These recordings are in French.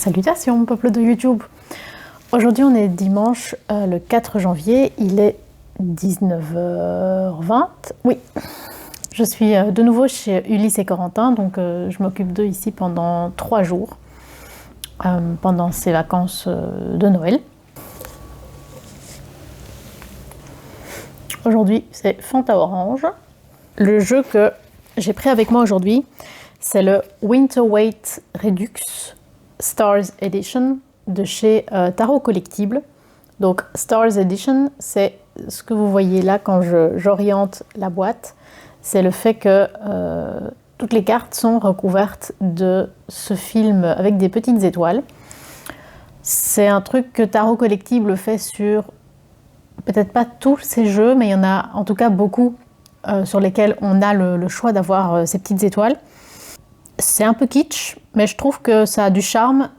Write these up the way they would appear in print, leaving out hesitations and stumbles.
Salutations peuple de YouTube. Aujourd'hui on est dimanche le 4 janvier, il est 19h20. Oui, je suis de nouveau chez Ulysse et Corentin, donc je m'occupe d'eux ici pendant 3 jours, pendant ces vacances de Noël. Aujourd'hui c'est Fanta Orange. Le jeu que j'ai pris avec moi aujourd'hui, c'est le Winter Weight Redux Stars Edition de chez Tarot Collectible. Donc Stars Edition, c'est ce que vous voyez là quand j'oriente la boîte. C'est le fait que toutes les cartes sont recouvertes de ce film avec des petites étoiles. C'est un truc que Tarot Collectible fait sur peut-être pas tous ces jeux, mais il y en a en tout cas beaucoup sur lesquels on a le choix d'avoir ces petites étoiles. C'est un peu kitsch, mais je trouve que ça a du charme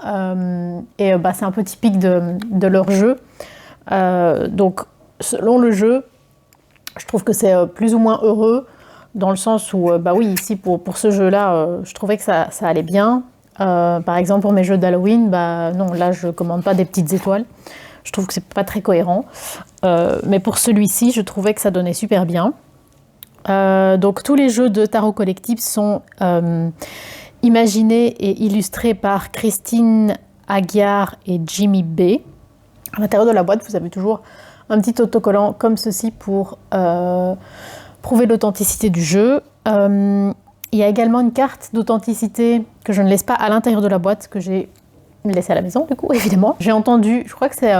et c'est un peu typique de leur jeu. Donc, selon le jeu, je trouve que c'est plus ou moins heureux, dans le sens où, oui, ici, pour ce jeu-là, je trouvais que ça allait bien. Par exemple, pour mes jeux d'Halloween, non, là, je commande pas des petites étoiles. Je trouve que c'est pas très cohérent. Mais pour celui-ci, je trouvais que ça donnait super bien. Donc tous les jeux de Tarot Collectible sont imaginés et illustrés par Christine Aguiar et Jimmy B. À l'intérieur de la boîte, vous avez toujours un petit autocollant comme ceci pour prouver l'authenticité du jeu. Il y a également une carte d'authenticité que je ne laisse pas à l'intérieur de la boîte, que j'ai laissée à la maison du coup, évidemment. J'ai entendu, je crois que c'est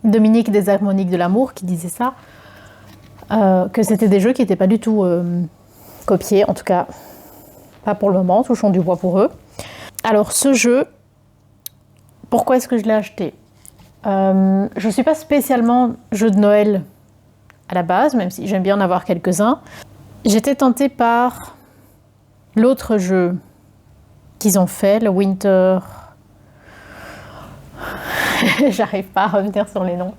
Dominique des Harmoniques de l'amour qui disait ça, que c'était des jeux qui n'étaient pas du tout copiés, en tout cas pas pour le moment, touchons du bois pour eux. Alors ce jeu, pourquoi est-ce que je l'ai acheté ? Je ne suis pas spécialement jeu de Noël à la base, même si j'aime bien en avoir quelques-uns. J'étais tentée par l'autre jeu qu'ils ont fait, le Winter... J'arrive pas à revenir sur les noms.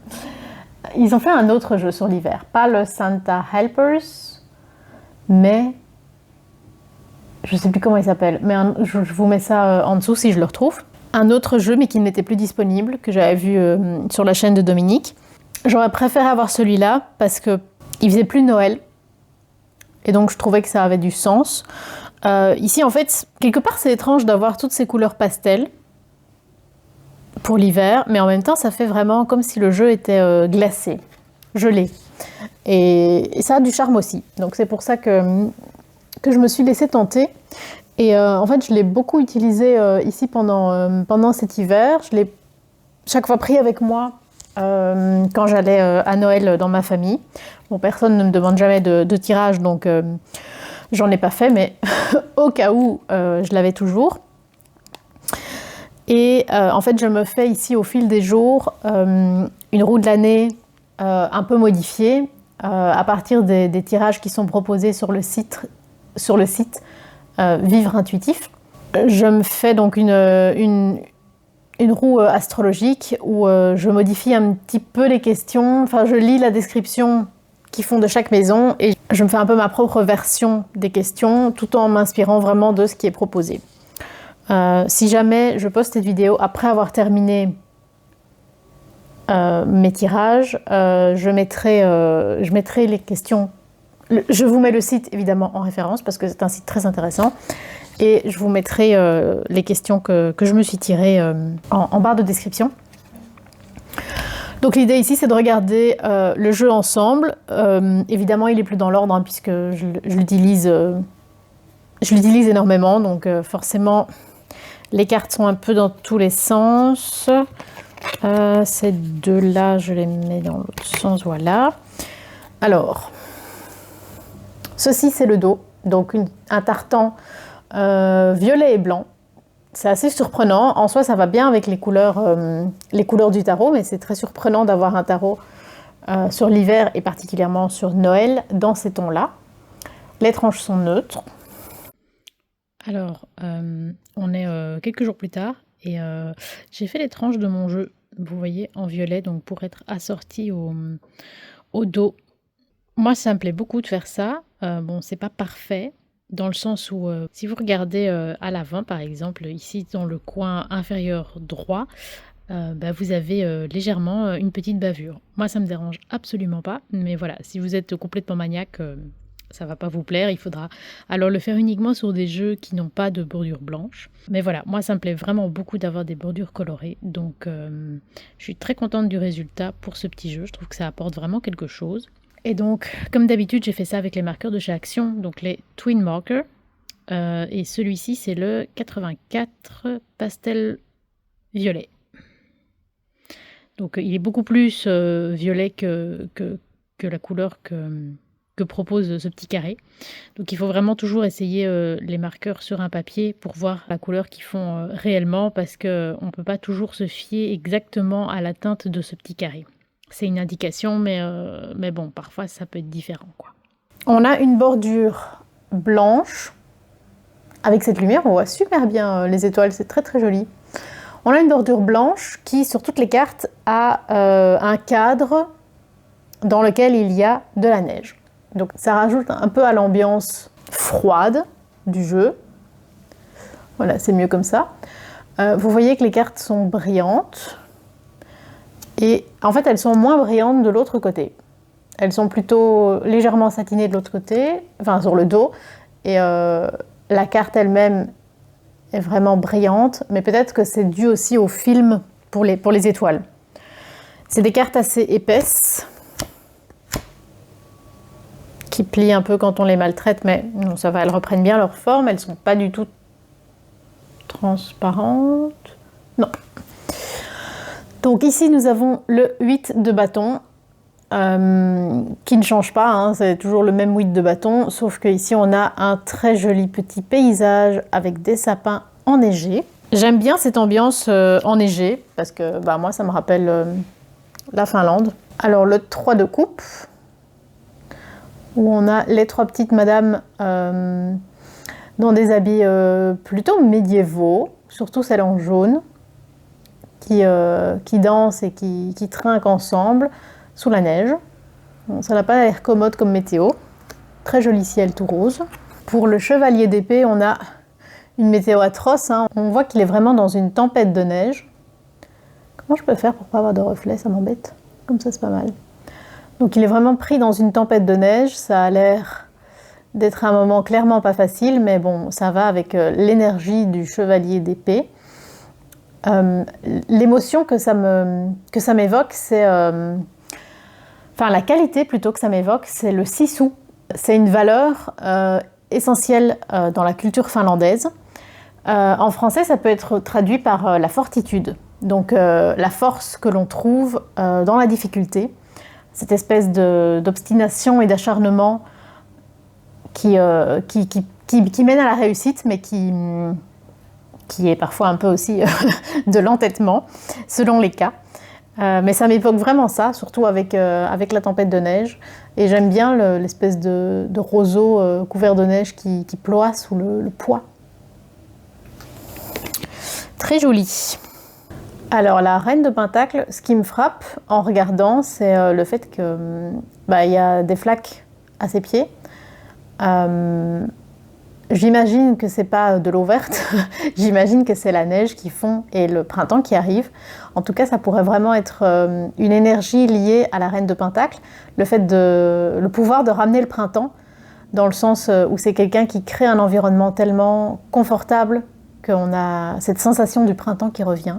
Ils ont fait un autre jeu sur l'hiver, pas le Santa Helpers, mais je sais plus comment il s'appelle, mais je vous mets ça en dessous si je le retrouve. Un autre jeu, mais qui n'était plus disponible, que j'avais vu sur la chaîne de Dominique. J'aurais préféré avoir celui-là parce que il faisait plus Noël, et donc je trouvais que ça avait du sens. Ici, en fait, quelque part, c'est étrange d'avoir toutes ces couleurs pastel pour l'hiver, mais en même temps ça fait vraiment comme si le jeu était glacé, gelé, et ça a du charme aussi, donc c'est pour ça que je me suis laissée tenter. Et en fait je l'ai beaucoup utilisé ici pendant cet hiver. Je l'ai chaque fois pris avec moi quand j'allais à Noël dans ma famille. Bon, personne ne me demande jamais de tirage, donc j'en ai pas fait, mais au cas où je l'avais toujours. Et en fait, je me fais ici au fil des jours une roue de l'année un peu modifiée à partir des tirages qui sont proposés sur le site Vivre Intuitif. Je me fais donc une roue astrologique où je modifie un petit peu les questions. Enfin, je lis la description qu'ils font de chaque maison et je me fais un peu ma propre version des questions tout en m'inspirant vraiment de ce qui est proposé. Si jamais je poste cette vidéo après avoir terminé mes tirages, je mettrai les questions. Je vous mets le site évidemment en référence parce que c'est un site très intéressant, et je vous mettrai les questions que je me suis tirées en barre de description. Donc l'idée ici, c'est de regarder le jeu ensemble. Évidemment, il est plus dans l'ordre puisque je l'utilise énormément, donc forcément les cartes sont un peu dans tous les sens. Ces deux-là, je les mets dans l'autre sens, voilà. Alors, ceci c'est le dos, donc un tartan violet et blanc. C'est assez surprenant, en soi ça va bien avec les couleurs du tarot, mais c'est très surprenant d'avoir un tarot sur l'hiver et particulièrement sur Noël dans ces tons-là. Les tranches sont neutres. Alors, on est quelques jours plus tard et j'ai fait les tranches de mon jeu, vous voyez, en violet, donc pour être assorti au dos. Moi, ça me plaît beaucoup de faire ça. Bon, c'est pas parfait, dans le sens où si vous regardez à l'avant, par exemple, ici dans le coin inférieur droit, vous avez légèrement une petite bavure. Moi, ça me dérange absolument pas, mais voilà, si vous êtes complètement maniaque, ça va pas vous plaire. Il faudra alors le faire uniquement sur des jeux qui n'ont pas de bordure blanche. Mais voilà, moi, ça me plaît vraiment beaucoup d'avoir des bordures colorées, donc je suis très contente du résultat pour ce petit jeu. Je trouve que ça apporte vraiment quelque chose. Et donc, comme d'habitude, j'ai fait ça avec les marqueurs de chez Action, donc les Twin Marker. Et celui-ci, c'est le 84 Pastel Violet. Donc il est beaucoup plus violet que la couleur que propose ce petit carré. Donc il faut vraiment toujours essayer les marqueurs sur un papier pour voir la couleur qu'ils font réellement, parce qu'on ne peut pas toujours se fier exactement à la teinte de ce petit carré. C'est une indication, mais bon, parfois ça peut être différent, quoi. On a une bordure blanche. Avec cette lumière, on voit super bien les étoiles, c'est très très joli. On a une bordure blanche qui, sur toutes les cartes, a un cadre dans lequel il y a de la neige. Donc ça rajoute un peu à l'ambiance froide du jeu. Voilà, c'est mieux comme ça. Vous voyez que les cartes sont brillantes. Et en fait, elles sont moins brillantes de l'autre côté. Elles sont plutôt légèrement satinées de l'autre côté, enfin sur le dos. Et la carte elle-même est vraiment brillante, mais peut-être que c'est dû aussi au film pour les étoiles. C'est des cartes assez épaisses, qui plient un peu quand on les maltraite, mais non, ça va, elles reprennent bien leur forme, elles ne sont pas du tout transparentes. Non. Donc ici, nous avons le 8 de bâton, qui ne change pas, hein, c'est toujours le même 8 de bâton, sauf qu'ici on a un très joli petit paysage avec des sapins enneigés. J'aime bien cette ambiance enneigée, parce que moi ça me rappelle la Finlande. Alors le 3 de coupe, où on a les trois petites madames dans des habits plutôt médiévaux, surtout celle en jaune, qui dansent et qui trinquent ensemble sous la neige. Bon, ça n'a pas l'air commode comme météo. Très joli ciel tout rose. Pour le chevalier d'épée, on a une météo atroce, hein. On voit qu'il est vraiment dans une tempête de neige. Comment je peux faire pour pas avoir de reflets? Ça m'embête. Comme ça, c'est pas mal. Donc il est vraiment pris dans une tempête de neige. Ça a l'air d'être un moment clairement pas facile, mais bon, ça va avec l'énergie du chevalier d'épée. L'émotion que ça m'évoque, c'est... Enfin, la qualité plutôt que ça m'évoque, c'est le sissou. C'est une valeur essentielle dans la culture finlandaise. En français, ça peut être traduit par la fortitude. Donc la force que l'on trouve dans la difficulté. Cette espèce d'obstination et d'acharnement qui mène à la réussite, mais qui est parfois un peu aussi de l'entêtement, selon les cas. Mais ça m'évoque vraiment ça, surtout avec la tempête de neige. Et j'aime bien l'espèce de roseau couvert de neige qui ploie sous le poids. Très joli. Alors la reine de Pentacle, ce qui me frappe en regardant, c'est le fait que y a des flaques à ses pieds. J'imagine que c'est pas de l'eau verte, j'imagine que c'est la neige qui fond et le printemps qui arrive. En tout cas, ça pourrait vraiment être une énergie liée à la reine de Pentacle, le pouvoir de ramener le printemps, dans le sens où c'est quelqu'un qui crée un environnement tellement confortable qu'on a cette sensation du printemps qui revient.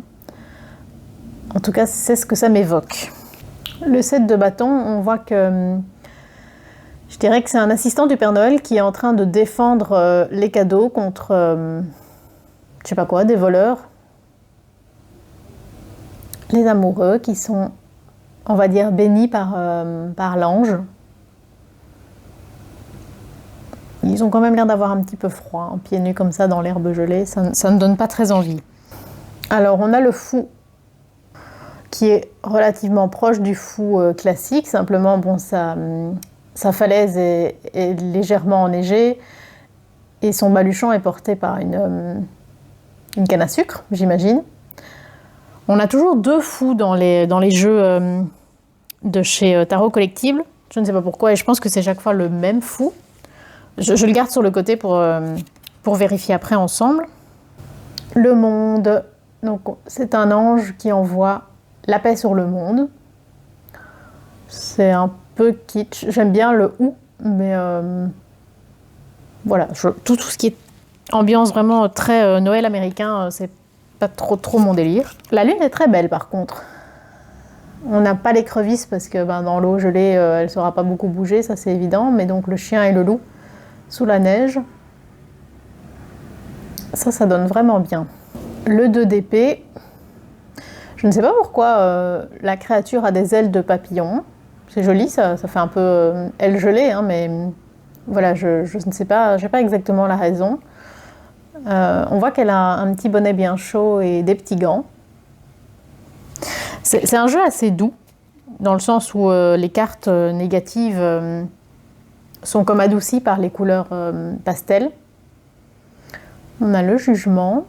En tout cas, c'est ce que ça m'évoque. Le 7 de bâton, on voit que... Je dirais que c'est un assistant du Père Noël qui est en train de défendre les cadeaux contre, je sais pas quoi, des voleurs. Les amoureux qui sont, on va dire, bénis par l'ange. Ils ont quand même l'air d'avoir un petit peu froid, hein, pieds nus comme ça dans l'herbe gelée, ça ne donne pas très envie. Alors on a le fou qui est relativement proche du fou classique, simplement bon sa falaise est légèrement enneigée et son baluchon est porté par une canne à sucre, j'imagine. On a toujours deux fous dans les jeux de chez Tarot Collectible. Je ne sais pas pourquoi, et je pense que c'est chaque fois le même fou. Je le garde sur le côté pour vérifier après ensemble. Le monde, donc c'est un ange qui envoie la paix sur le monde. C'est un peu kitsch. J'aime bien le ou, mais voilà, tout ce qui est ambiance vraiment très Noël américain, c'est pas trop mon délire. La lune est très belle par contre. On n'a pas l'écrevisse parce que dans l'eau gelée, elle ne saura pas beaucoup bouger, ça c'est évident. Mais donc le chien et le loup sous la neige, ça donne vraiment bien. Le 2 d'épée, je ne sais pas pourquoi la créature a des ailes de papillon. C'est joli, ça fait un peu aile gelée, hein, mais voilà, je ne sais pas, je n'ai pas exactement la raison. On voit qu'elle a un petit bonnet bien chaud et des petits gants. C'est un jeu assez doux, dans le sens où les cartes négatives sont comme adoucies par les couleurs pastel. On a le jugement.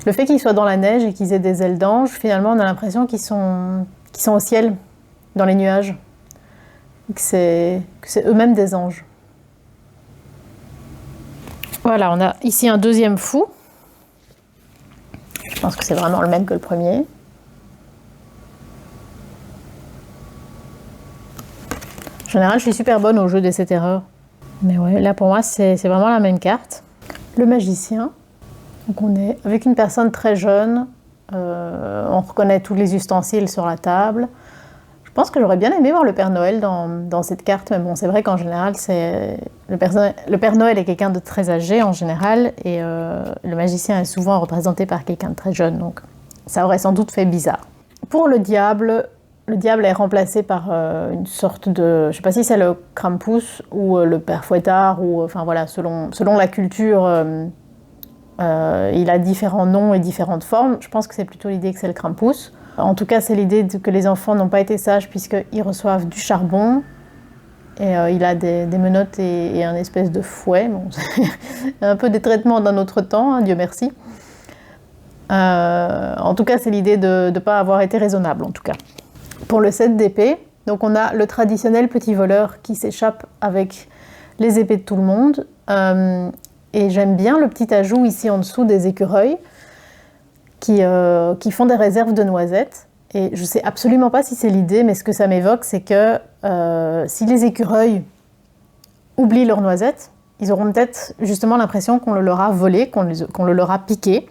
Le fait qu'ils soient dans la neige et qu'ils aient des ailes d'ange, finalement on a l'impression qu'ils sont au ciel, dans les nuages. Que c'est eux-mêmes des anges. Voilà, on a ici un deuxième fou. Je pense que c'est vraiment le même que le premier. En général, je suis super bonne au jeu d'essai terreur. Mais ouais, là pour moi, c'est vraiment la même carte. Le magicien. Donc on est avec une personne très jeune. On reconnaît tous les ustensiles sur la table. Je pense que j'aurais bien aimé voir le Père Noël dans cette carte, mais bon, c'est vrai qu'en général, le Père Noël est quelqu'un de très âgé en général, et le magicien est souvent représenté par quelqu'un de très jeune, donc ça aurait sans doute fait bizarre. Pour le diable est remplacé par une sorte de, je ne sais pas si c'est le Krampus ou le Père Fouettard, ou enfin voilà, selon la culture, il a différents noms et différentes formes. Je pense que c'est plutôt l'idée que c'est le Krampus. En tout cas, c'est l'idée que les enfants n'ont pas été sages puisqu'ils reçoivent du charbon. Et il a des menottes et un espèce de fouet. Bon, un peu des traitements d'un autre temps, hein, Dieu merci. En tout cas, c'est l'idée de ne pas avoir été raisonnable, en tout cas. Pour le 7 d'épée, donc on a le traditionnel petit voleur qui s'échappe avec les épées de tout le monde. Et j'aime bien le petit ajout ici en dessous des écureuils qui font des réserves de noisettes. Et je ne sais absolument pas si c'est l'idée, mais ce que ça m'évoque, c'est que si les écureuils oublient leurs noisettes, ils auront peut-être justement l'impression qu'on le leur a volé, qu'on le leur a piqué.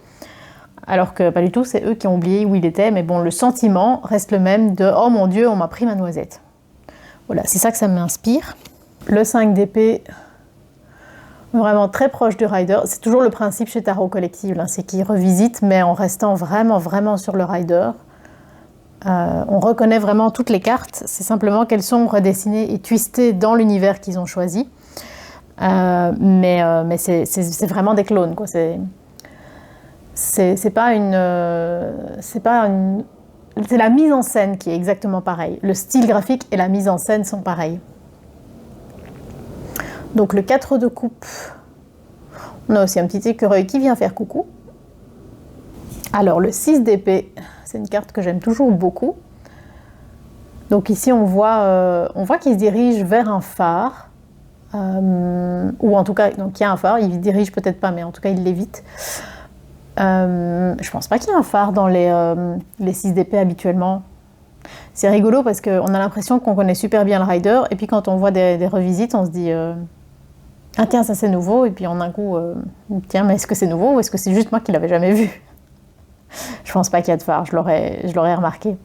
Alors que pas du tout, c'est eux qui ont oublié où il était. Mais bon, le sentiment reste le même de « Oh mon Dieu, on m'a pris ma noisette ». Voilà, c'est ça que ça m'inspire. Le 5 d'épée, vraiment très proche du rider. C'est toujours le principe chez Tarot Collective, hein, c'est qu'ils revisitent, mais en restant vraiment sur le rider. On reconnaît vraiment toutes les cartes, c'est simplement qu'elles sont redessinées et twistées dans l'univers qu'ils ont choisi. Mais c'est vraiment des clones, quoi. C'est la mise en scène qui est exactement pareille. Le style graphique et la mise en scène sont pareils. Donc le 4 de coupe, on a aussi un petit écureuil qui vient faire coucou. Alors le 6 d'épée, c'est une carte que j'aime toujours beaucoup. Donc ici on voit qu'il se dirige vers un phare, ou en tout cas, donc il y a un phare, il ne dirige peut-être pas, mais en tout cas il l'évite. Je pense pas qu'il y ait un phare dans les 6 d'épée habituellement. C'est rigolo parce qu'on a l'impression qu'on connaît super bien le rider, et puis quand on voit des revisites, on se dit ah tiens, ça c'est nouveau, et puis en un coup, tiens, mais est-ce que c'est nouveau ou est-ce que c'est juste moi qui l'avais jamais vu? Je pense pas qu'il y a de phare, je l'aurais remarqué.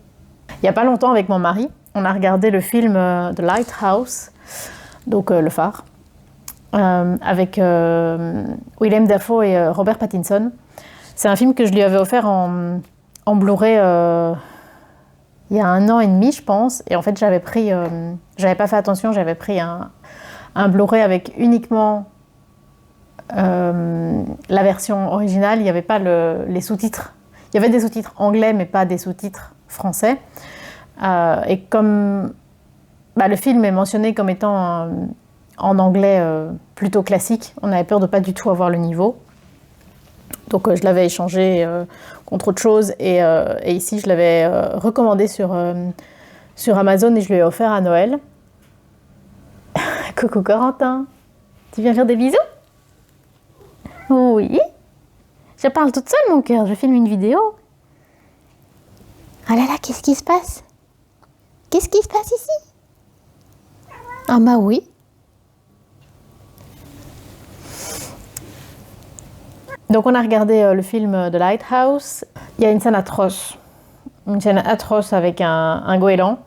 Il y a pas longtemps avec mon mari, on a regardé le film The Lighthouse, donc le phare, avec Willem Dafoe et Robert Pattinson. C'est un film que je lui avais offert en Blu-ray il y a 1 an et demi, je pense. Et en fait, j'avais pas fait attention, j'avais pris un Blu-ray avec uniquement la version originale. Il n'y avait pas les sous-titres. Il y avait des sous-titres anglais, mais pas des sous-titres français. Et comme le film est mentionné comme étant en anglais plutôt classique, on avait peur de pas du tout avoir le niveau. Donc je l'avais échangé contre autre chose et ici je l'avais recommandé sur Amazon et je lui ai offert à Noël. Coucou Corentin. Tu viens faire des bisous? Oui. Je parle toute seule, mon cœur. Je filme une vidéo. Ah là là, qu'est-ce qui se passe? Qu'est-ce qui se passe ici? Ah bah oui. Donc on a regardé le film The Lighthouse. Il y a une scène atroce. Une scène atroce avec un goéland.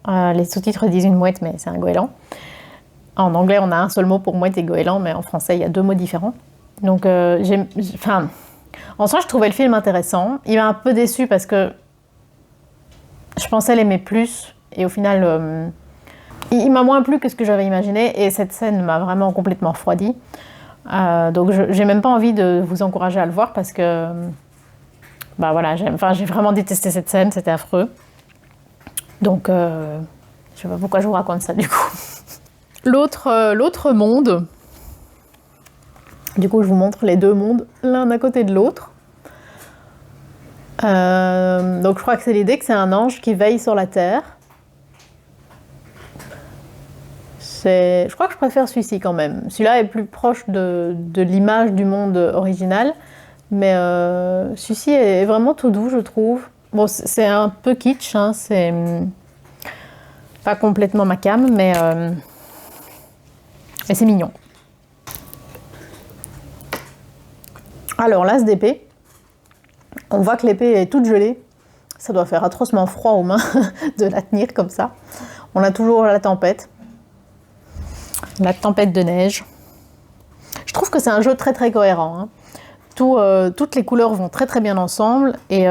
Les sous-titres disent une mouette, mais c'est un goéland. En anglais, on a un seul mot pour mouette et goéland, mais en français, il y a 2 mots différents. Donc, en soi, je trouvais le film intéressant. Il m'a un peu déçue parce que je pensais l'aimer plus. Et au final, il m'a moins plu que ce que j'avais imaginé. Et cette scène m'a vraiment complètement refroidi. Donc, j'ai même pas envie de vous encourager à le voir parce que... Bah voilà, j'ai vraiment détesté cette scène. C'était affreux. Donc, je sais pas pourquoi je vous raconte ça du coup. L'autre monde... Du coup, je vous montre les 2 mondes, l'un à côté de l'autre. Donc, je crois que c'est l'idée que c'est un ange qui veille sur la terre. Je crois que je préfère celui-ci quand même. Celui-là est plus proche de l'image du monde original. Mais celui-ci est vraiment tout doux, je trouve. Bon, c'est un peu kitsch, hein, c'est pas complètement ma came, mais c'est mignon. Alors là, l'épée, on voit que l'épée est toute gelée. Ça doit faire atrocement froid aux mains de la tenir comme ça. On a toujours la tempête de neige. Je trouve que c'est un jeu très très cohérent. Hein. Toutes les couleurs vont très très bien ensemble et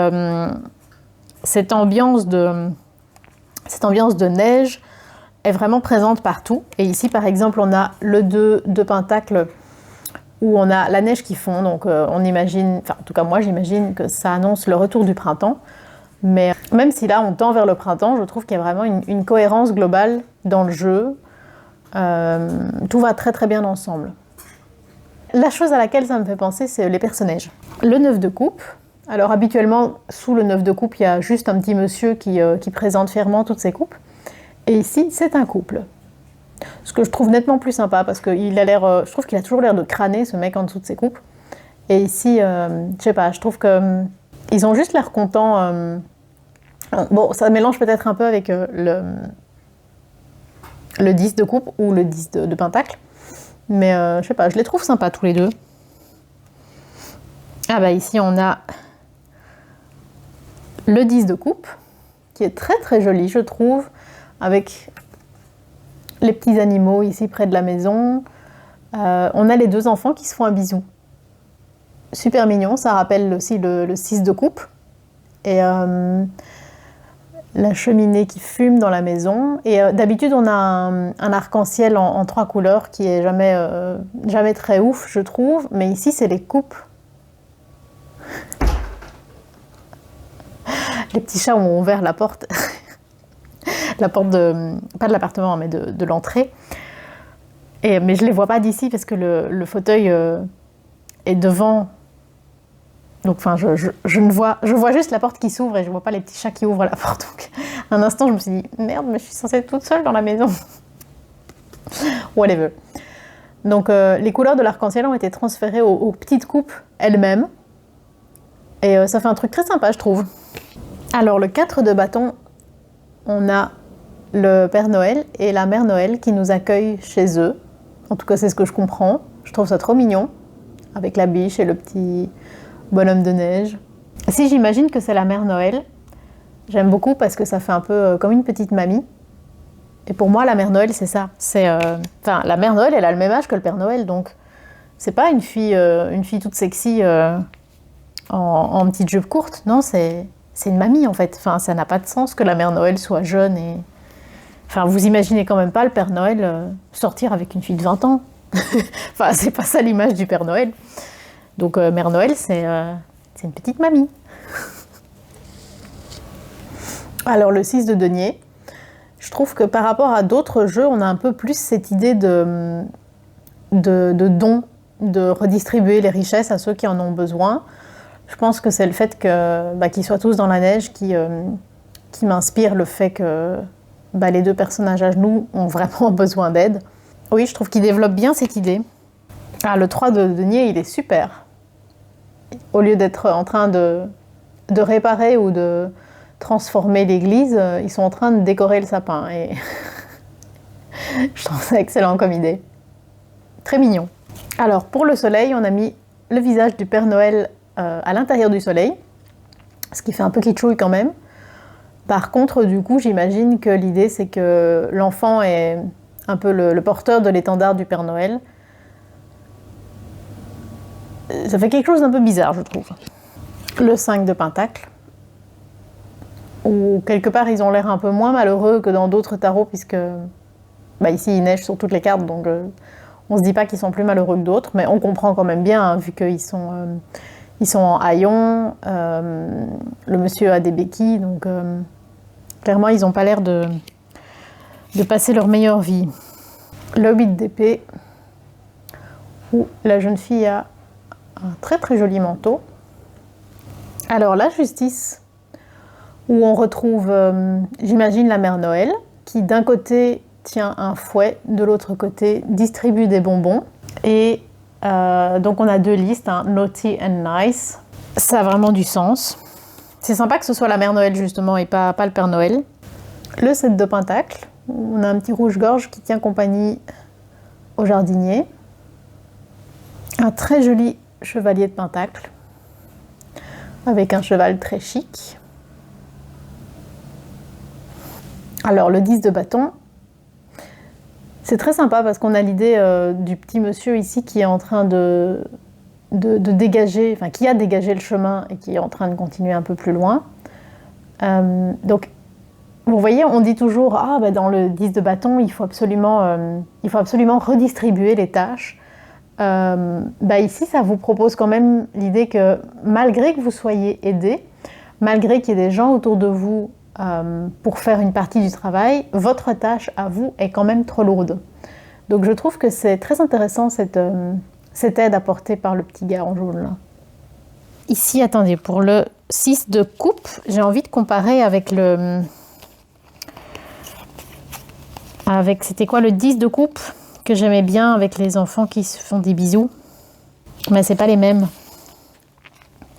cette ambiance de neige est vraiment présente partout. Et ici, par exemple, on a le 2 de pentacle où on a la neige qui fond, donc on imagine, enfin en tout cas moi j'imagine que ça annonce le retour du printemps, mais même si là on tend vers le printemps, je trouve qu'il y a vraiment une cohérence globale dans le jeu, tout va très très bien ensemble. La chose à laquelle ça me fait penser, c'est les personnages. Le 9 de coupe, alors habituellement sous le 9 de coupe il y a juste un petit monsieur qui présente fièrement toutes ses coupes, et ici c'est un couple. Ce que je trouve nettement plus sympa parce que je trouve qu'il a toujours l'air de crâner ce mec en dessous de ses coupes. Et ici, je sais pas, je trouve que ils ont juste l'air contents. Bon, ça mélange peut-être un peu avec le 10 de coupe ou le 10 de pentacle. Mais je sais pas, je les trouve sympas tous les 2. Ah bah ici on a le 10 de coupe qui est très très joli je trouve, avec les petits animaux ici près de la maison. On a les 2 enfants qui se font un bisou. Super mignon, ça rappelle aussi le 6 de coupe. Et la cheminée qui fume dans la maison. Et d'habitude, on a un arc-en-ciel en 3 couleurs qui est jamais très ouf, je trouve. Mais ici, c'est les coupes. Les petits chats ont ouvert la porte. La porte pas de l'appartement, mais de l'entrée. Mais je les vois pas d'ici parce que le fauteuil est devant. Donc, enfin, je vois juste la porte qui s'ouvre et je vois pas les petits chats qui ouvrent la porte. Donc, un instant, je me suis dit, merde, mais je suis censée être toute seule dans la maison. Whatever. Donc, les couleurs de l'arc-en-ciel ont été transférées aux petites coupes elles-mêmes. Et ça fait un truc très sympa, je trouve. Alors, le 4 de bâton, on a le Père Noël et la Mère Noël qui nous accueillent chez eux. En tout cas, c'est ce que je comprends. Je trouve ça trop mignon, avec la biche et le petit bonhomme de neige. Si j'imagine que c'est la Mère Noël, j'aime beaucoup parce que ça fait un peu comme une petite mamie. Et pour moi, la Mère Noël, c'est ça. La Mère Noël, elle a le même âge que le Père Noël, donc c'est pas une fille toute sexy en petite jupe courte. Non, c'est une mamie en fait. Enfin, ça n'a pas de sens que la Mère Noël soit jeune et... Enfin, vous imaginez quand même pas le Père Noël sortir avec une fille de 20 ans. Enfin, c'est pas ça l'image du Père Noël. Donc, Mère Noël, c'est une petite mamie. Alors, le 6 de denier, je trouve que par rapport à d'autres jeux, on a un peu plus cette idée de don, de redistribuer les richesses à ceux qui en ont besoin. Je pense que c'est le fait qu'ils soient tous dans la neige qui m'inspire le fait que les 2 personnages à genoux ont vraiment besoin d'aide. Oui, je trouve qu'il développe bien cette idée. Ah, le 3 de denier, il est super. Au lieu d'être en train de réparer ou de transformer l'église, ils sont en train de décorer le sapin. Et je trouve ça excellent comme idée. Très mignon. Alors, pour le soleil, on a mis le visage du Père Noël à l'intérieur du soleil, ce qui fait un peu kitschouille quand même. Par contre, du coup, j'imagine que l'idée, c'est que l'enfant est un peu le porteur de l'étendard du Père Noël. Ça fait quelque chose d'un peu bizarre, je trouve. Le 5 de Pentacle, où quelque part, ils ont l'air un peu moins malheureux que dans d'autres tarots, puisque ici, il neige sur toutes les cartes, donc on se dit pas qu'ils sont plus malheureux que d'autres, mais on comprend quand même bien, hein, vu qu'ils sont en haillons, le monsieur a des béquilles, donc clairement, ils n'ont pas l'air de passer leur meilleure vie. Le 8 d'épée, où la jeune fille a un très très joli manteau. Alors la justice, où on retrouve, j'imagine, la mère Noël, qui d'un côté tient un fouet, de l'autre côté distribue des bonbons. Et donc on a deux listes, hein, naughty and nice. Ça a vraiment du sens. C'est sympa que ce soit la mère Noël justement et pas le Père Noël. Le 7 de Pentacle, on a un petit rouge-gorge qui tient compagnie au jardinier. Un très joli chevalier de Pentacle, avec un cheval très chic. Alors le 10 de bâton, c'est très sympa parce qu'on a l'idée du petit monsieur ici qui est en train de dégager, enfin qui a dégagé le chemin et qui est en train de continuer un peu plus loin. Donc vous voyez, on dit toujours dans le 10 de bâton, il faut absolument redistribuer les tâches. Ici, ça vous propose quand même l'idée que malgré que vous soyez aidé, malgré qu'il y ait des gens autour de vous pour faire une partie du travail, votre tâche à vous est quand même trop lourde. Donc je trouve que c'est très intéressant cette aide apportée par le petit gars en jaune là. Ici, attendez, pour le 6 de coupe, j'ai envie de comparer avec c'était quoi le 10 de coupe que j'aimais bien avec les enfants qui se font des bisous. Mais c'est pas les mêmes.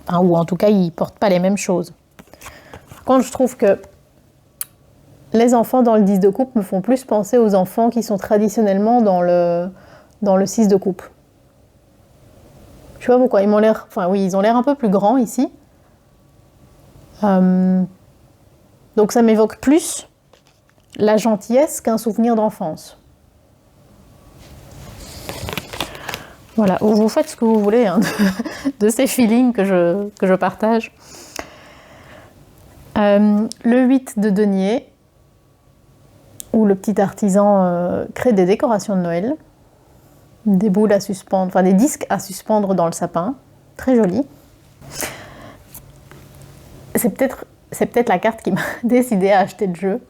Enfin, ou en tout cas, ils portent pas les mêmes choses. Par contre, je trouve que les enfants dans le 10 de coupe me font plus penser aux enfants qui sont traditionnellement dans le 6 de coupe. Je sais pas pourquoi, ils ont l'air un peu plus grands ici. Donc ça m'évoque plus la gentillesse qu'un souvenir d'enfance. Voilà, vous faites ce que vous voulez hein, de ces feelings que je partage. Le 8 de denier, où le petit artisan crée des décorations de Noël, des boules à suspendre, enfin des disques à suspendre dans le sapin, très joli. C'est peut-être la carte qui m'a décidé à acheter le jeu.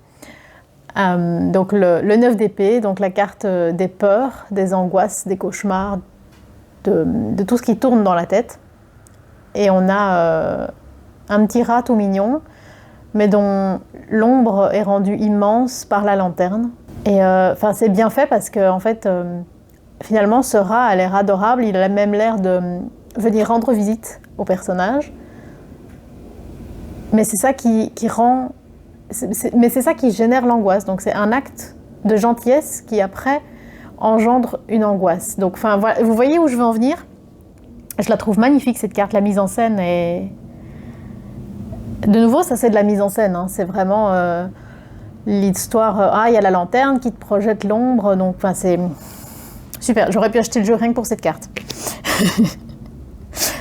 Donc le 9 d'épée, donc la carte des peurs, des angoisses, des cauchemars, de tout ce qui tourne dans la tête. Et on a un petit rat tout mignon, mais dont l'ombre est rendue immense par la lanterne. Et c'est bien fait parce que en fait, finalement, ce rat a l'air adorable. Il a même l'air de venir rendre visite au personnage. Mais c'est ça qui rend... Mais c'est ça qui génère l'angoisse. Donc c'est un acte de gentillesse qui après engendre une angoisse. Donc voilà, vous voyez où je veux en venir? Je la trouve magnifique cette carte, la mise en scène est... De nouveau, ça c'est de la mise en scène, hein. C'est vraiment l'histoire... il y a la lanterne qui te projette l'ombre, donc c'est super. J'aurais pu acheter le jeu rien que pour cette carte.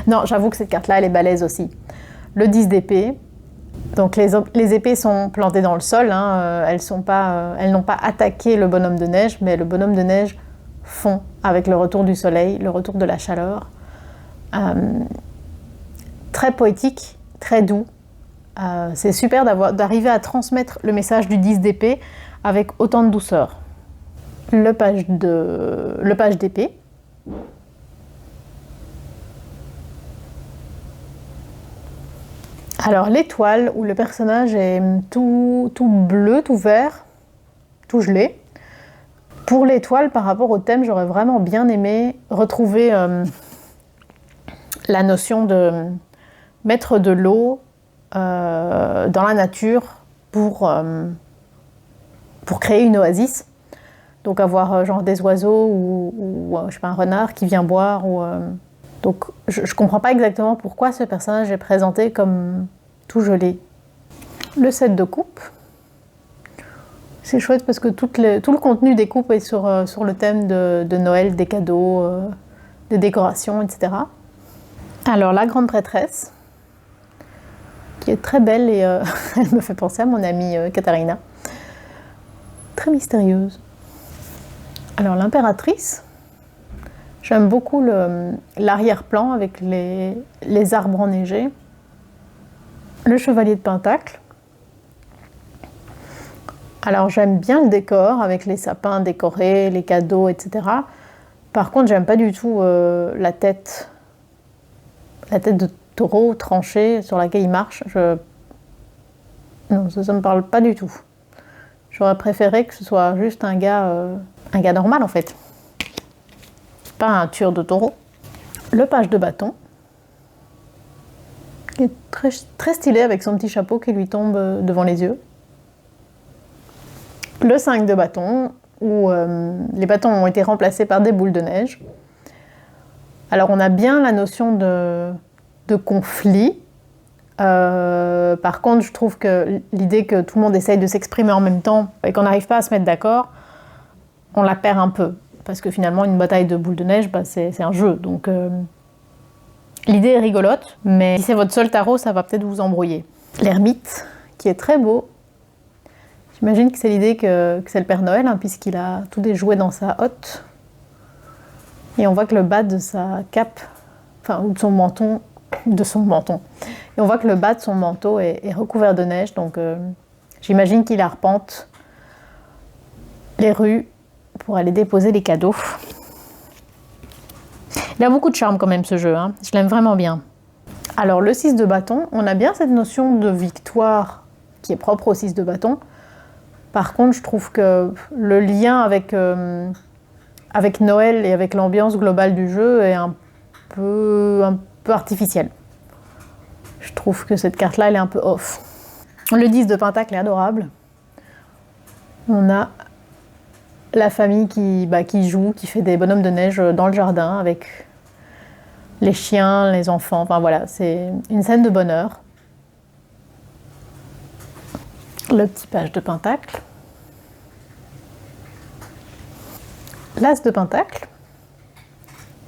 Non, j'avoue que cette carte-là, elle est balèze aussi. Le 10 d'épée. Donc les épées sont plantées dans le sol, hein, elles n'ont pas attaqué le bonhomme de neige, mais le bonhomme de neige fond avec le retour du soleil, le retour de la chaleur. Très poétique, très doux. C'est super d'arriver à transmettre le message du 10 d'épée avec autant de douceur. Le page d'épée. Alors l'étoile, où le personnage est tout bleu, tout vert, tout gelé. Pour l'étoile, par rapport au thème, j'aurais vraiment bien aimé retrouver la notion de mettre de l'eau dans la nature pour créer une oasis. Donc avoir genre des oiseaux ou je sais pas, un renard qui vient boire. Donc je comprends pas exactement pourquoi ce personnage est présenté comme tout gelé. Le set de coupe. C'est chouette parce que tout le contenu des coupes est sur le thème de Noël, des cadeaux, des décorations, etc. Alors la grande prêtresse, qui est très belle et elle me fait penser à mon amie Katharina. Très mystérieuse. Alors l'impératrice, j'aime beaucoup l'arrière-plan avec les arbres enneigés. Le chevalier de Pentacle. Alors j'aime bien le décor avec les sapins décorés, les cadeaux, etc. Par contre, j'aime pas du tout la tête de taureau tranchée sur laquelle il marche. Non, ça me parle pas du tout. J'aurais préféré que ce soit juste un gars normal en fait. Pas un tueur de taureau. Le page de bâton, qui est très, très stylé avec son petit chapeau qui lui tombe devant les yeux. Le 5 de bâton, où les bâtons ont été remplacés par des boules de neige. Alors on a bien la notion de conflit. Par contre, je trouve que l'idée que tout le monde essaye de s'exprimer en même temps et qu'on n'arrive pas à se mettre d'accord, on la perd un peu. Parce que finalement, une bataille de boules de neige, c'est un jeu. Donc l'idée est rigolote, mais si c'est votre seul tarot, ça va peut-être vous embrouiller. L'ermite, qui est très beau. J'imagine que c'est l'idée que c'est le Père Noël, hein, puisqu'il a tous des jouets dans sa hotte. Et on voit que le bas de sa cape, enfin, ou de son menton, et on voit que le bas de son manteau est recouvert de neige, donc j'imagine qu'il arpente les rues pour aller déposer les cadeaux. Il a beaucoup de charme quand même ce jeu, hein. Je l'aime vraiment bien. Alors le 6 de bâton, on a bien cette notion de victoire qui est propre au 6 de bâton. Par contre, je trouve que le lien avec Noël et avec l'ambiance globale du jeu est un peu artificiel. Je trouve que cette carte-là, elle est un peu off. Le 10 de Pentacle est adorable. On a la famille qui joue, qui fait des bonhommes de neige dans le jardin avec les chiens, les enfants. Enfin voilà, c'est une scène de bonheur. Le petit page de Pentacle. L'As de Pentacle,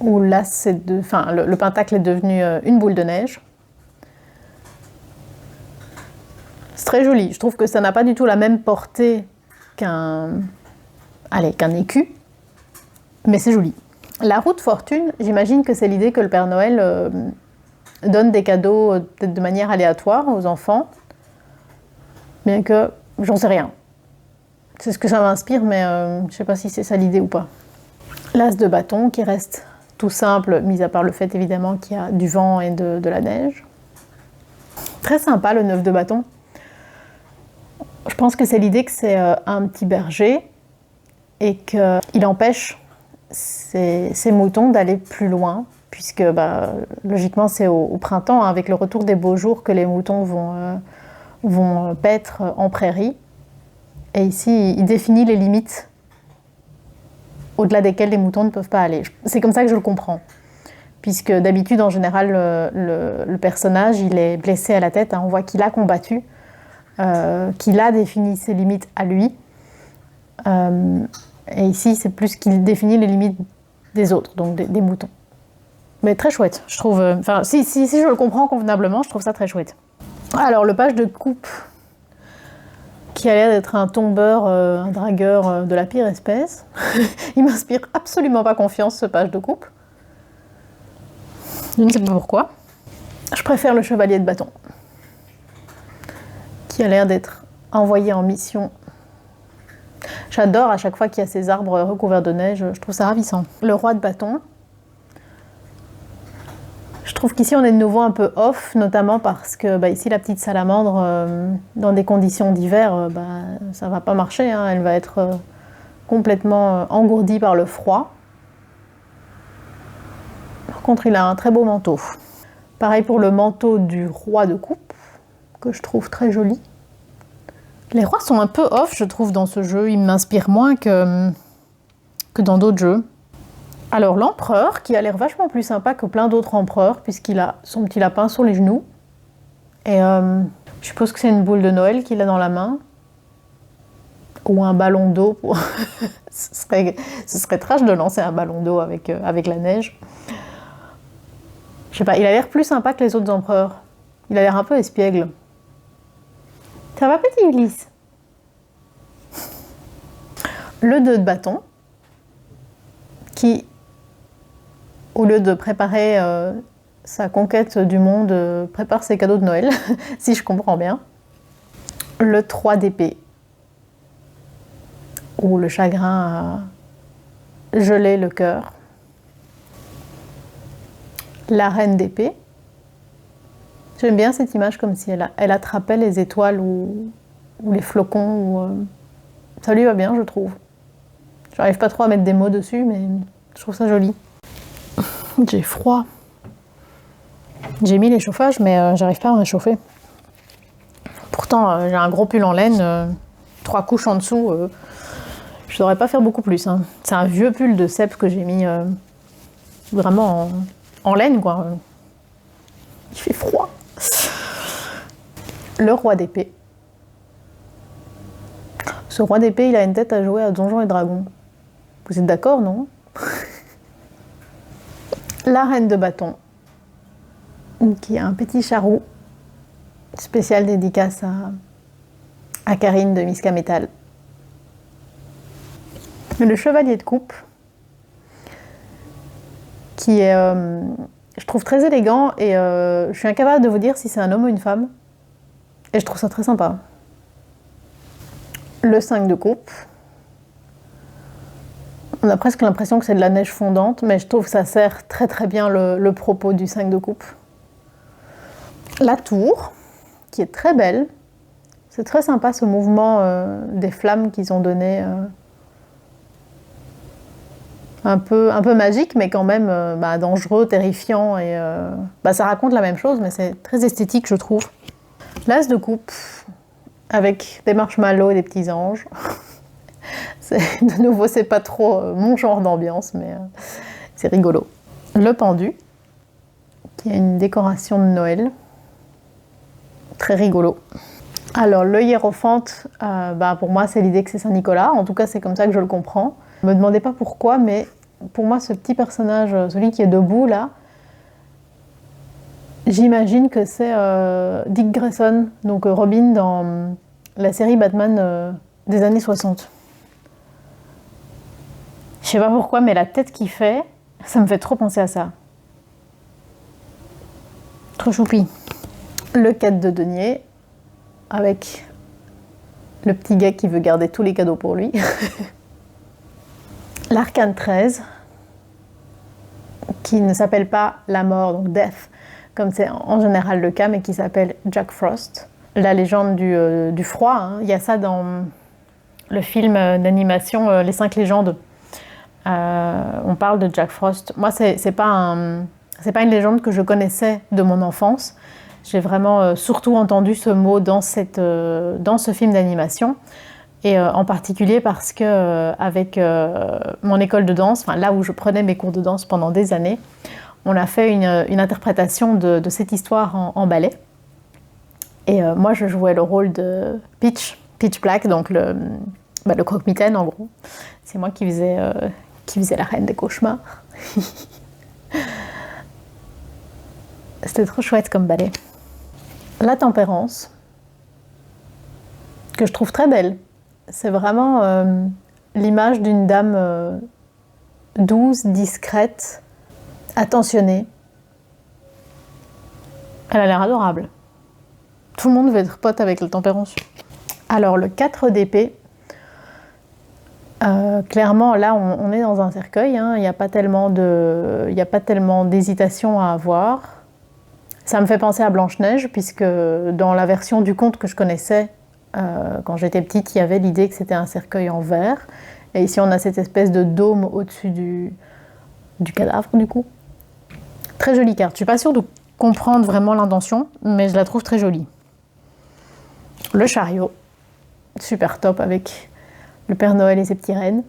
où l'As le Pentacle est devenu une boule de neige. C'est très joli. Je trouve que ça n'a pas du tout la même portée qu'un écu, mais c'est joli. La roue de fortune, j'imagine que c'est l'idée que le Père Noël donne des cadeaux peut-être de manière aléatoire aux enfants, bien que j'en sais rien. C'est ce que ça m'inspire, mais je ne sais pas si c'est ça l'idée ou pas. L'As de bâton qui reste tout simple, mis à part le fait évidemment qu'il y a du vent et de la neige. Très sympa le 9 de bâton. Je pense que c'est l'idée que c'est un petit berger et qu'il empêche ses moutons d'aller plus loin, puisque logiquement c'est au printemps, hein, avec le retour des beaux jours, que les moutons vont paître en prairie. Et ici, il définit les limites au-delà desquelles les moutons ne peuvent pas aller. C'est comme ça que je le comprends. Puisque d'habitude, en général, le personnage, il est blessé à la tête. Hein. On voit qu'il a combattu, qu'il a défini ses limites à lui. Et ici, c'est plus qu'il définit les limites des autres, donc des moutons. Mais très chouette, je trouve. Si je le comprends convenablement, je trouve ça très chouette. Alors, le page de coupe, qui a l'air d'être un tombeur, un dragueur de la pire espèce. Il m'inspire absolument pas confiance, ce page de coupe. Je ne sais pas pourquoi. Je préfère le chevalier de bâton, qui a l'air d'être envoyé en mission. J'adore à chaque fois qu'il y a ces arbres recouverts de neige, je trouve ça ravissant. Le roi de bâton. Je trouve qu'ici on est de nouveau un peu off, notamment parce que ici la petite salamandre, dans des conditions d'hiver, ça va pas marcher, hein. Elle va être complètement engourdi par le froid. Par contre, il a un très beau manteau. Pareil pour le manteau du roi de coupe, que je trouve très joli. Les rois sont un peu off, je trouve, dans ce jeu. Ils m'inspirent moins que dans d'autres jeux. Alors, l'empereur, qui a l'air vachement plus sympa que plein d'autres empereurs, puisqu'il a son petit lapin sur les genoux. Et je suppose que c'est une boule de Noël qu'il a dans la main. Ou un ballon d'eau. Pour... ce serait trash de lancer un ballon d'eau avec la neige. Je sais pas, il a l'air plus sympa que les autres empereurs. Il a l'air un peu espiègle. Ça va, petit Ulysse? Le 2 de bâton, qui, au lieu de préparer sa conquête du monde, prépare ses cadeaux de Noël, si je comprends bien. Le 3 d'épée, où le chagrin a gelé le cœur. La reine d'épée. J'aime bien cette image comme si elle attrapait les étoiles ou les flocons. Ça lui va bien, je trouve. J'arrive pas trop à mettre des mots dessus, mais je trouve ça joli. J'ai froid. J'ai mis les chauffages, mais j'arrive pas à me réchauffer. Pourtant, j'ai un gros pull en laine, 3 couches en dessous. Je saurais pas faire beaucoup plus. Hein. C'est un vieux pull de cèpe que j'ai mis vraiment en laine, quoi. Il fait froid. Le roi d'épée. Ce roi d'épée, il a une tête à jouer à Donjons et Dragons. Vous êtes d'accord, non? La reine de bâton, qui a un petit charroux, spécial dédicace à Karine de Miska Metal. Le chevalier de coupe, qui est, je trouve, très élégant et je suis incapable de vous dire si c'est un homme ou une femme. Et je trouve ça très sympa. Le 5 de coupe. On a presque l'impression que c'est de la neige fondante, mais je trouve que ça sert très très bien le propos du 5 de coupe. La tour, qui est très belle. C'est très sympa ce mouvement des flammes qu'ils ont donné. Un peu magique, mais quand même dangereux, terrifiant. Et, ça raconte la même chose, mais c'est très esthétique, je trouve. L'as de coupe, avec des marshmallows et des petits anges. De nouveau, c'est pas trop mon genre d'ambiance, mais c'est rigolo. Le pendu, qui est une décoration de Noël. Très rigolo. Alors, le hiérophante, pour moi, c'est l'idée que c'est Saint-Nicolas. En tout cas, c'est comme ça que je le comprends. Ne me demandez pas pourquoi, mais pour moi, ce petit personnage, celui qui est debout, là, j'imagine que c'est Dick Grayson, donc Robin dans la série Batman des années 60. Je sais pas pourquoi, mais la tête qu'il fait, ça me fait trop penser à ça. Trop choupi. Le 4 de denier, avec le petit gars qui veut garder tous les cadeaux pour lui. L'arcane 13, qui ne s'appelle pas la mort, donc Death, comme c'est en général le cas, mais qui s'appelle Jack Frost. La légende du froid, hein. Il y a ça dans le film d'animation Les 5 légendes. On parle de Jack Frost. Moi, c'est pas une légende que je connaissais de mon enfance. J'ai vraiment surtout entendu ce mot dans ce film d'animation. Et en particulier parce que avec mon école de danse, là où je prenais mes cours de danse pendant des années, on a fait une interprétation de cette histoire en ballet. Et moi, je jouais le rôle de Peach Black, donc le croque-mitaine en gros. C'est moi qui faisais la reine des cauchemars. C'était trop chouette comme ballet. La tempérance, que je trouve très belle. C'est vraiment l'image d'une dame douce, discrète, attentionnée. Elle a l'air adorable. Tout le monde veut être pote avec la tempérance. Alors, le 4 d'épée, clairement, là, on est dans un cercueil. Hein. Il n'y a pas tellement d'hésitation à avoir. Ça me fait penser à Blanche-Neige, puisque dans la version du conte que je connaissais, quand j'étais petite, il y avait l'idée que c'était un cercueil en verre. Et ici, on a cette espèce de dôme au-dessus du cadavre, du coup. Très jolie carte. Je suis pas sûre de comprendre vraiment l'intention, mais je la trouve très jolie. Le chariot, super top avec le Père Noël et ses petits rennes.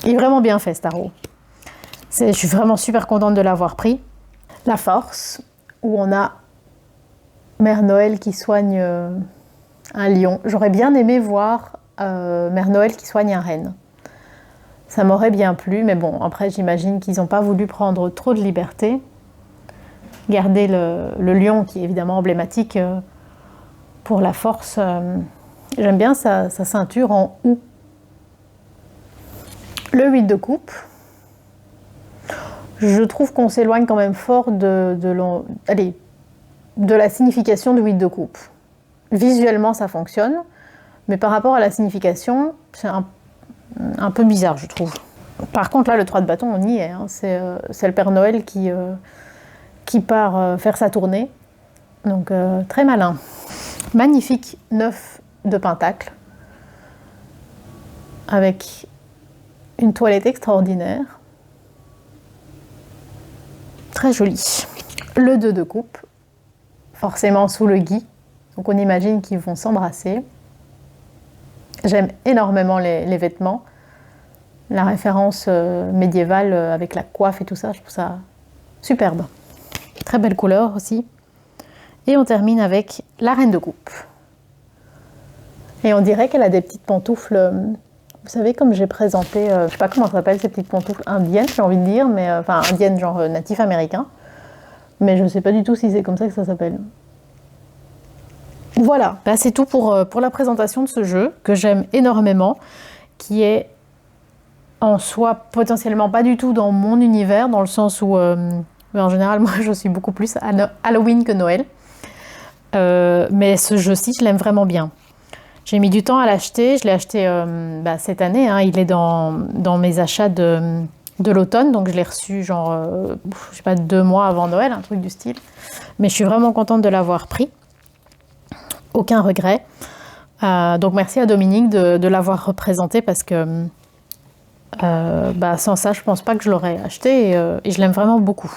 Il est vraiment bien fait, ce tarot. Je suis vraiment super contente de l'avoir pris. La force, où on a Mère Noël qui soigne un lion. J'aurais bien aimé voir Mère Noël qui soigne un renne. Ça m'aurait bien plu, mais bon, après j'imagine qu'ils n'ont pas voulu prendre trop de liberté. Garder le lion, qui est évidemment emblématique pour la force. J'aime bien sa ceinture en ou. Le 8 de coupe. Je trouve qu'on s'éloigne quand même fort de la signification du 8 de coupe. Visuellement, ça fonctionne, mais par rapport à la signification, c'est un peu bizarre, je trouve. Par contre, là, le 3 de bâton, on y est. Hein. C'est le Père Noël qui part faire sa tournée. Donc, très malin. Magnifique 9 de pentacle, avec une toilette extraordinaire. Très jolie. Le 2 de coupe, forcément sous le gui. Donc, on imagine qu'ils vont s'embrasser. J'aime énormément les vêtements. La référence médiévale avec la coiffe et tout ça, je trouve ça superbe. Très belle couleur aussi. Et on termine avec la reine de coupe. Et on dirait qu'elle a des petites pantoufles, vous savez, comme j'ai présenté, je sais pas comment ça s'appelle, ces petites pantoufles indiennes, j'ai envie de dire, mais enfin indiennes, genre natif américain. Mais je ne sais pas du tout si c'est comme ça que ça s'appelle. Voilà, bah, c'est tout pour la présentation de ce jeu que j'aime énormément, qui est en soi potentiellement pas du tout dans mon univers, dans le sens où en général moi je suis beaucoup plus Halloween que Noël. Mais ce jeu-ci, je l'aime vraiment bien. J'ai mis du temps à l'acheter, je l'ai acheté cette année, hein. Il est dans mes achats de l'automne, donc je l'ai reçu genre, je sais pas, 2 mois avant Noël, un truc du style. Mais je suis vraiment contente de l'avoir pris. Aucun regret. Donc merci à Dominique de l'avoir représenté parce que sans ça, je pense pas que je l'aurais acheté et je l'aime vraiment beaucoup.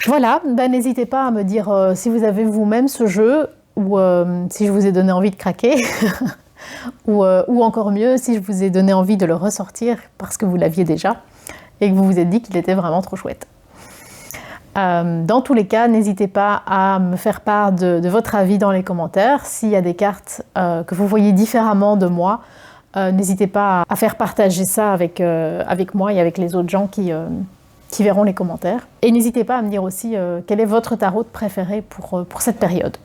Voilà, n'hésitez pas à me dire si vous avez vous-même ce jeu ou si je vous ai donné envie de craquer ou encore mieux, si je vous ai donné envie de le ressortir parce que vous l'aviez déjà et que vous vous êtes dit qu'il était vraiment trop chouette. Dans tous les cas, n'hésitez pas à me faire part de votre avis dans les commentaires. S'il y a des cartes que vous voyez différemment de moi, n'hésitez pas à faire partager ça avec moi et avec les autres gens qui verront les commentaires. Et n'hésitez pas à me dire aussi quel est votre tarot préféré pour cette période.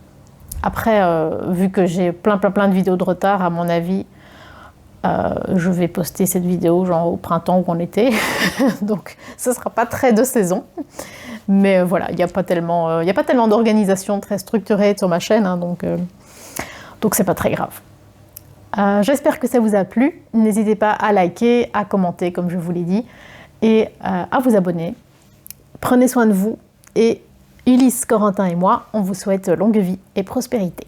Après, vu que j'ai plein de vidéos de retard, à mon avis, je vais poster cette vidéo genre au printemps ou en été. Donc, ce ne sera pas très de saison. Mais voilà, il n'y a pas tellement d'organisation très structurée sur ma chaîne, hein, donc c'est pas très grave. J'espère que ça vous a plu. N'hésitez pas à liker, à commenter, comme je vous l'ai dit, et à vous abonner. Prenez soin de vous et Ulysse, Corentin et moi, on vous souhaite longue vie et prospérité.